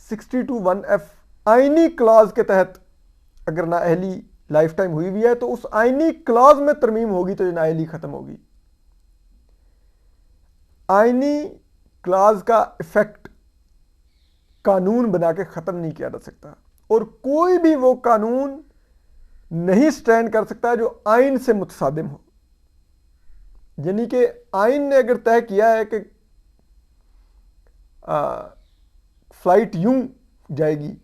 62(1)(f) آئینی Claus کے تحت اگر نااہلی لائف ٹائم ہوئی بھی ہے تو اس آئینی کلاز میں ترمیم ہوگی تو یہ نااہلی ختم ہوگی. آئینی کلاز کا ایفیکٹ قانون بنا کے ختم نہیں کیا جا سکتا، اور کوئی بھی وہ قانون نہیں سٹینڈ کر سکتا جو آئین سے متصادم ہو. یعنی کہ آئین نے اگر طے کیا ہے کہ فلائٹ یوں جائے گی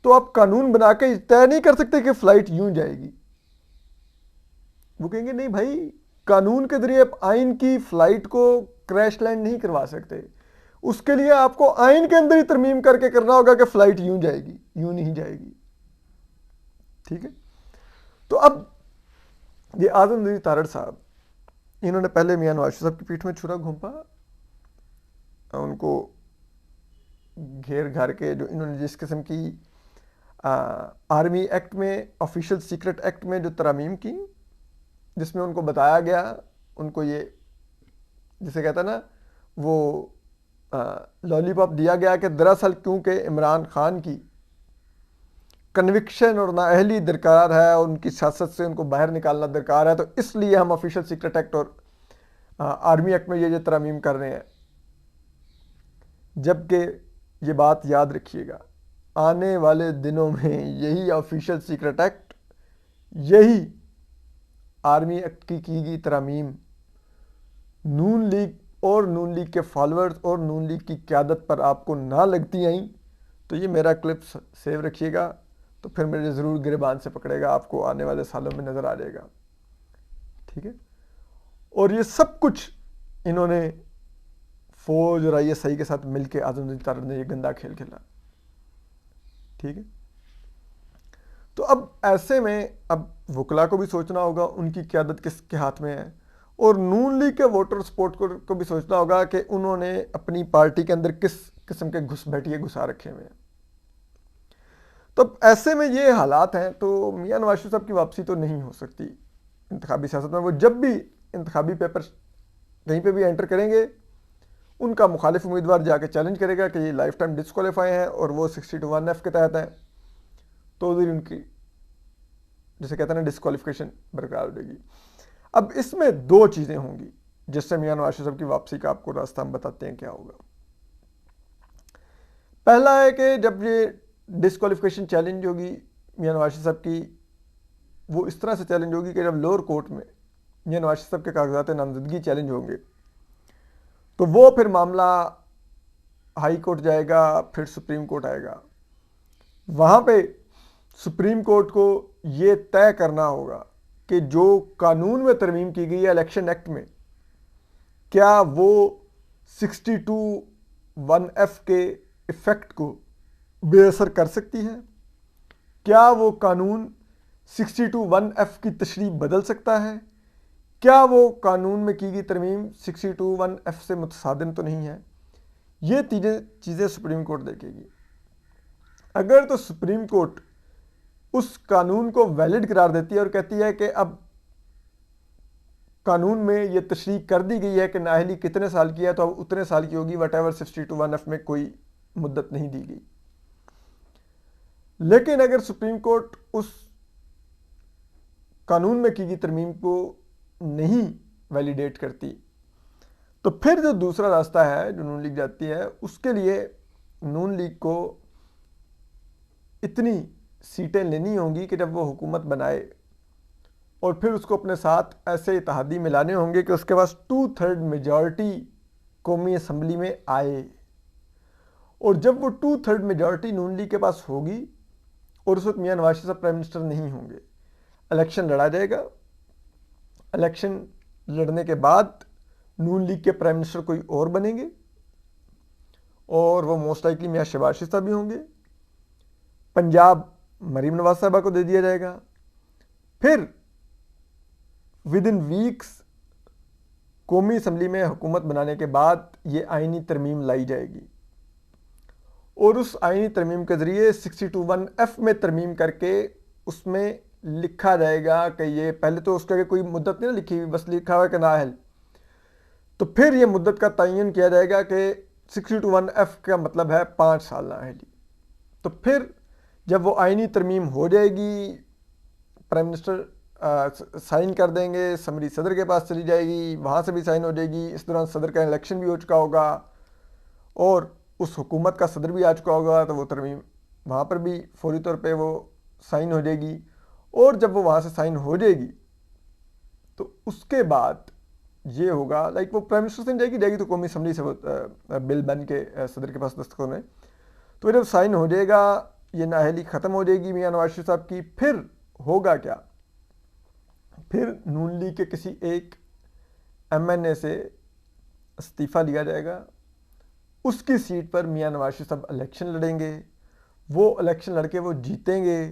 تو آپ قانون بنا کے طے نہیں کر سکتے کہ فلائٹ یوں جائے گی. وہ کہیں گے نہیں بھائی، قانون کے ذریعے آپ آئین کی فلائٹ کو کریش لینڈ نہیں کروا سکتے، اس کے لیے آپ کو آئین کے اندر ہی ترمیم کر کے کرنا ہوگا کہ فلائٹ یوں جائے گی، یوں نہیں جائے گی. ٹھیک ہے. تو اب یہ اعظم نذیر تارڑ صاحب، انہوں نے پہلے میاں نواز شریف صاحب کی پیٹھ میں چھرا گھونپا، ان کو گھیر گھار کے جو انہوں نے جس قسم کی آرمی ایکٹ میں، آفیشل سیکرٹ ایکٹ میں جو ترامیم کی، جس میں ان کو بتایا گیا، ان کو یہ جسے کہتا ہے نا وہ لالی پاپ دیا گیا کہ دراصل کیونکہ عمران خان کی کنوکشن اور نااہلی درکار ہے اور ان کی سیاست سے ان کو باہر نکالنا درکار ہے، تو اس لیے ہم آفیشل سیکرٹ ایکٹ اور آرمی ایکٹ میں یہ ترامیم کر رہے ہیں. جبکہ یہ بات یاد رکھیے گا، آنے والے دنوں میں یہی آفیشل سیکرٹ ایکٹ، یہی آرمی ایکٹ کی گئی ترامیم نون لیگ اور نون لیگ کے فالورز اور نون لیگ کی قیادت پر آپ کو نہ لگتی آئیں تو یہ میرا کلپ سیو رکھیے گا، تو پھر میرے ضرور گریبان سے پکڑے گا، آپ کو آنے والے سالوں میں نظر آ جائے گا. ٹھیک ہے. اور یہ سب کچھ انہوں نے فوج اور آئی ایس آئی کے ساتھ مل کے اعظم نذیر تارڑ نے یہ گندا کھیل کھیلا. ٹھیک ہے. تو اب ایسے میں اب وکلا کو بھی سوچنا ہوگا ان کی قیادت کس کے ہاتھ میں ہے، اور نون لیگ کے ووٹر سپورٹ کو بھی سوچنا ہوگا کہ انہوں نے اپنی پارٹی کے اندر کس قسم کے گھس بیٹھیے گھسا رکھے ہوئے ہیں. تو اب ایسے میں یہ حالات ہیں تو میاں نواز شریف صاحب کی واپسی تو نہیں ہو سکتی انتخابی سیاست میں. وہ جب بھی انتخابی پیپر کہیں پہ بھی انٹر کریں گے، ان کا مخالف امیدوار جا کے چیلنج کرے گا کہ یہ لائف ٹائم ڈسکوالیفائی ہیں اور وہ 60:1F کے تحت ہیں، تو ادھر ان کی جسے کہتے ہیں نا ڈسکوالیفیکیشن برقرار ہو جائے گی. اب اس میں دو چیزیں ہوں گی جس سے میاں نواز شریف صاحب کی واپسی کا آپ کو راستہ ہم بتاتے ہیں کیا ہوگا. پہلا ہے کہ جب یہ ڈسکوالیفیکیشن چیلنج ہوگی میاں نواز شریف صاحب کی، وہ اس طرح سے چیلنج ہوگی کہ جب لوور کورٹ میں میاں نواز شریف صاحب کے کاغذات نامزدگی چیلنج ہوں گے تو وہ پھر معاملہ ہائی کورٹ جائے گا، پھر سپریم کورٹ آئے گا. وہاں پہ سپریم کورٹ کو یہ طے کرنا ہوگا کہ جو قانون میں ترمیم کی گئی ہے الیکشن ایکٹ میں، کیا وہ 62(1)F کے ایفیکٹ کو بے اثر کر سکتی ہے؟ کیا وہ قانون 62(1)F کی تشریح بدل سکتا ہے؟ کیا وہ قانون میں کی گئی ترمیم 62(1)F سے متصادم تو نہیں ہے؟ یہ چیزیں سپریم کورٹ دیکھے گی. اگر تو سپریم کورٹ اس قانون کو ویلڈ قرار دیتی ہے اور کہتی ہے کہ اب قانون میں یہ تشریح کر دی گئی ہے کہ نااہلی کتنے سال کی ہے تو اب اتنے سال کی ہوگی، وٹ ایور 62(1)F میں کوئی مدت نہیں دی گئی. لیکن اگر سپریم کورٹ اس قانون میں کی گئی ترمیم کو نہیں ویلیڈیٹ کرتی تو پھر جو دوسرا راستہ ہے جو نون لیگ جاتی ہے، اس کے لیے نون لیگ کو اتنی سیٹیں لینی ہوں گی کہ جب وہ حکومت بنائے اور پھر اس کو اپنے ساتھ ایسے اتحادی ملانے ہوں گے کہ اس کے پاس 2/3 میجارٹی قومی اسمبلی میں آئے. اور جب وہ 2/3 میجارٹی نون لیگ کے پاس ہوگی اور اس وقت میاں نواز شریف صاحب پرائم منسٹر نہیں ہوں گے، الیکشن لڑا جائے گا. الیکشن لڑنے کے بعد نون لیگ کے پرائم منسٹر کوئی اور بنیں گے اور وہ موسٹ لائکلی میاں شہباز شریف صاحب بھی ہوں گے. پنجاب مریم نواز صاحبہ کو دے دیا جائے گا. پھر ود ان ویکس قومی اسمبلی میں حکومت بنانے کے بعد یہ آئینی ترمیم لائی جائے گی اور اس آئینی ترمیم کے ذریعے 62(1)F میں ترمیم کر کے اس میں لکھا جائے گا کہ یہ پہلے تو اس کے کوئی مدت نہیں لکھی ہوئی، بس لکھا ہوا ہے کہ نااہل، تو پھر یہ مدت کا تعین کیا جائے گا کہ 62(1)F کا مطلب ہے 5 سال نااہلی. تو پھر جب وہ آئینی ترمیم ہو جائے گی، پرائم منسٹر سائن کر دیں گے، سمری صدر کے پاس چلی جائے گی، وہاں سے بھی سائن ہو جائے گی، اس دوران صدر کا الیکشن بھی ہو چکا ہوگا اور اس حکومت کا صدر بھی آ چکا ہوگا، تو وہ ترمیم وہاں پر بھی فوری طور پہ وہ سائن ہو جائے گی. اور جب وہ وہاں سے سائن ہو جائے گی تو اس کے بعد یہ ہوگا، لائک وہ پرائم منسٹر سے جائے گی تو قومی اسمبلی سے وہ بل بن کے صدر کے پاس دستخط ہونے. تو جب سائن ہو جائے گا، یہ نااہلی ختم ہو جائے گی میاں نواز شریف صاحب کی، پھر ہوگا کیا؟ پھر نون لیگ کے کسی ایک ایم این اے سے استعفیٰ لیا جائے گا، اس کی سیٹ پر میاں نواز شریف صاحب الیکشن لڑیں گے، وہ الیکشن لڑ کے وہ جیتیں گے،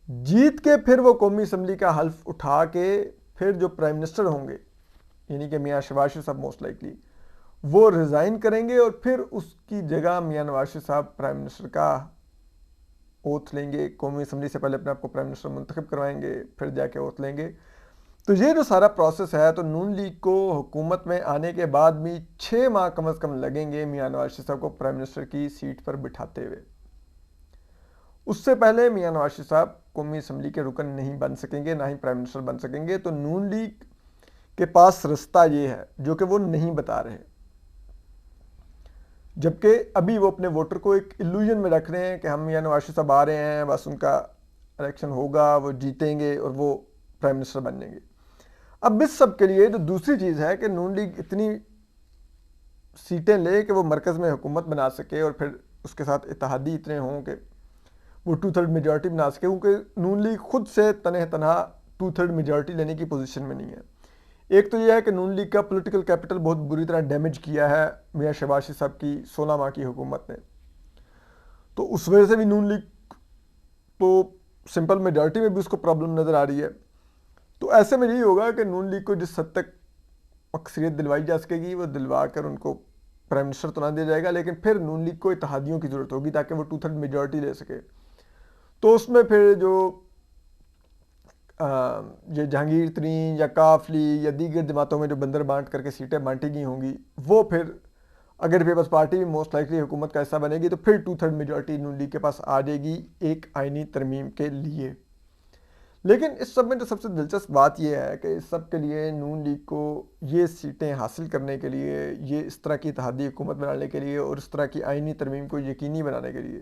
جیت کے پھر وہ قومی اسمبلی کا حلف اٹھا کے پھر جو پرائم منسٹر ہوں گے، یعنی کہ میاں شہباز شریف صاحب موسٹ لائکلی وہ ریزائن کریں گے، اور پھر اس کی جگہ میاں نواز شریف صاحب پرائم منسٹر کا اوتھ لیں گے. قومی اسمبلی سے پہلے اپنے آپ کو پرائم منسٹر منتخب کروائیں گے، پھر جا کے اوتھ لیں گے. تو یہ جو سارا پروسیس ہے، تو نون لیگ کو حکومت میں آنے کے بعد بھی 6 ماہ کم از کم لگیں گے میاں نواز شریف صاحب کو پرائم منسٹر کی سیٹ پر بٹھاتے ہوئے. اس سے پہلے میاں نواز شریف صاحب قومی اسمبلی کے رکن نہیں بن سکیں گے، نہ ہی پرائم منسٹر بن سکیں گے. تو نون لیگ کے پاس رستہ یہ ہے جو کہ وہ نہیں بتا رہے، جبکہ ابھی وہ اپنے ووٹر کو ایک ایلوژن میں رکھ رہے ہیں کہ ہم میاں نواز شریف صاحب آ رہے ہیں، بس ان کا الیکشن ہوگا، وہ جیتیں گے اور وہ پرائم منسٹر بن جائیں گے. اب اس سب کے لیے جو دوسری چیز ہے کہ نون لیگ اتنی سیٹیں لے کہ وہ مرکز میں حکومت بنا سکے، اور پھر اس کے ساتھ اتحادی اتنے ہوں کہ وہ 2/3 میجورٹی بنا سکے، کیونکہ نون لیگ خود سے تنہا 2/3 میجورٹی لینے کی پوزیشن میں نہیں ہے. ایک تو یہ ہے کہ نون لیگ کا پولیٹیکل کیپٹل بہت بری طرح ڈیمیج کیا ہے میاں شہباز شریف صاحب کی 16 ماہ کی حکومت نے، تو اس وجہ سے بھی نون لیگ تو سمپل میجورٹی میں بھی اس کو پرابلم نظر آ رہی ہے. تو ایسے میں یہی ہوگا کہ نون لیگ کو جس حد تک اکثریت دلوائی جا سکے گی وہ دلوا کر ان کو پرائم منسٹر تو نہ دیا جائے گا، لیکن پھر نون لیگ کو اتحادیوں کی ضرورت ہوگی تاکہ وہ 2/3 میجورٹی لے سکے. تو اس میں پھر جو یہ جہانگیر ترین یا کاف لیگ یا دیگر جماعتوں میں جو بندر بانٹ کر کے سیٹیں بانٹی گئی ہوں گی، وہ پھر اگر پیپلز پارٹی بھی موسٹ لائکلی حکومت کا حصہ بنے گی تو پھر 2/3 میجورٹی نون لیگ کے پاس آ جائے گی ایک آئینی ترمیم کے لیے. لیکن اس سب میں جو سب سے دلچسپ بات یہ ہے کہ اس سب کے لیے نون لیگ کو یہ سیٹیں حاصل کرنے کے لیے، یہ اس طرح کی اتحادی حکومت بنانے کے لیے اور اس طرح کی آئینی ترمیم کو یقینی بنانے کے لیے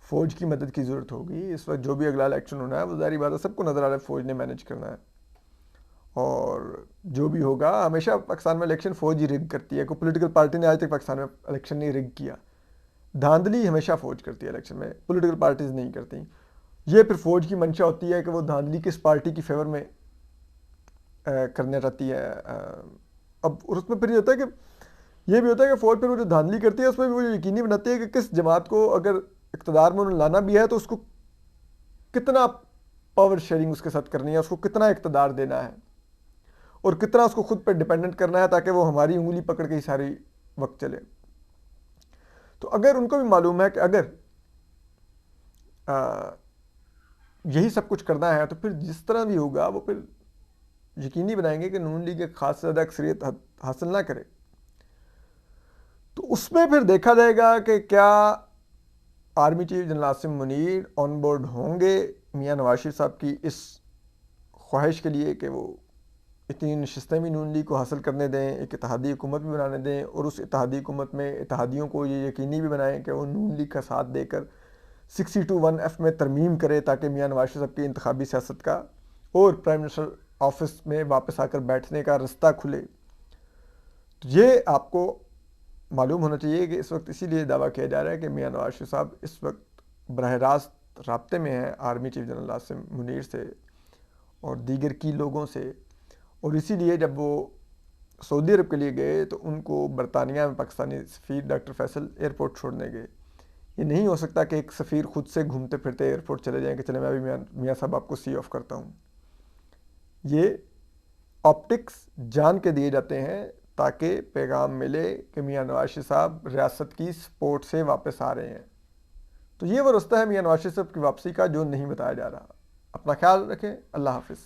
فوج کی مدد کی ضرورت ہوگی. اس وقت جو بھی اگلا الیکشن ہونا ہے وہ ظاہری بات ہے سب کو نظر آ رہا ہے فوج نے مینج کرنا ہے، اور جو بھی ہوگا ہمیشہ پاکستان میں الیکشن فوج ہی رگ کرتی ہے. کوئی پولیٹیکل پارٹی نے آج تک پاکستان میں الیکشن نہیں رگ کیا. دھاندلی ہمیشہ فوج کرتی ہے الیکشن میں، پولیٹیکل پارٹیز نہیں کرتی. یہ پھر فوج کی منشا ہوتی ہے کہ وہ دھاندلی کس پارٹی کی فیور میں کرنے رہتی ہے. اب اور اس میں پھر یہ ہوتا ہے کہ یہ بھی ہوتا ہے کہ فوج پھر وہ جو دھاندلی کرتی ہے اس میں بھی وہ یقینی بناتی ہے کہ کس جماعت کو اگر اقتدار میں انہوں لانا بھی ہے تو اس کو کتنا پاور شیئرنگ اس کے ساتھ کرنی ہے، اس کو کتنا اقتدار دینا ہے اور کتنا اس کو خود پہ ڈیپینڈنٹ کرنا ہے تاکہ وہ ہماری انگلی پکڑ کے ہی ساری وقت چلے. تو اگر ان کو بھی معلوم ہے کہ اگر یہی سب کچھ کرنا ہے تو پھر جس طرح بھی ہوگا وہ پھر یقینی بنائیں گے کہ نون لیگ ایک خاص سے زیادہ اکثریت حاصل نہ کرے. تو اس میں پھر دیکھا جائے گا کہ کیا army chief general Asim Munir on board ہوں گے میاں نواز شریف صاحب کی اس خواہش کے لیے کہ وہ اتنی نشستیں بھی نون لیگ کو حاصل کرنے دیں، ایک اتحادی حکومت بھی بنانے دیں، اور اس اتحادی حکومت میں اتحادیوں کو یہ یقینی بھی بنائیں کہ وہ نون لیگ کا ساتھ دے کر 60:1F میں ترمیم کرے تاکہ میاں نواز شریف صاحب کی انتخابی سیاست کا اور پرائم منسٹر آفس میں واپس آ کر بیٹھنے کا رستہ کھلے. تو یہ آپ کو معلوم ہونا چاہیے کہ اس وقت اسی لیے دعویٰ کیا جا رہا ہے کہ میاں نواز شریف صاحب اس وقت براہ راست رابطے میں ہیں army chief general Asim Munir سے اور دیگر کی لوگوں سے، اور اسی لیے جب وہ سعودی عرب کے لیے گئے تو ان کو برطانیہ میں پاکستانی سفیر ڈاکٹر فیصل ایئرپورٹ چھوڑنے گئے. یہ نہیں ہو سکتا کہ ایک سفیر خود سے گھومتے پھرتے ایئرپورٹ چلے جائیں کہ چلے میں ابھی میاں صاحب آپ کو سی آف کرتا ہوں. یہ آپٹکس جان کے دیے جاتے ہیں تاکہ پیغام ملے کہ میاں نواز شریف صاحب ریاست کی سپورٹ سے واپس آ رہے ہیں. تو یہ وہ رستہ ہے میاں نواز شریف صاحب کی واپسی کا جو نہیں بتایا جا رہا. اپنا خیال رکھیں. اللہ حافظ.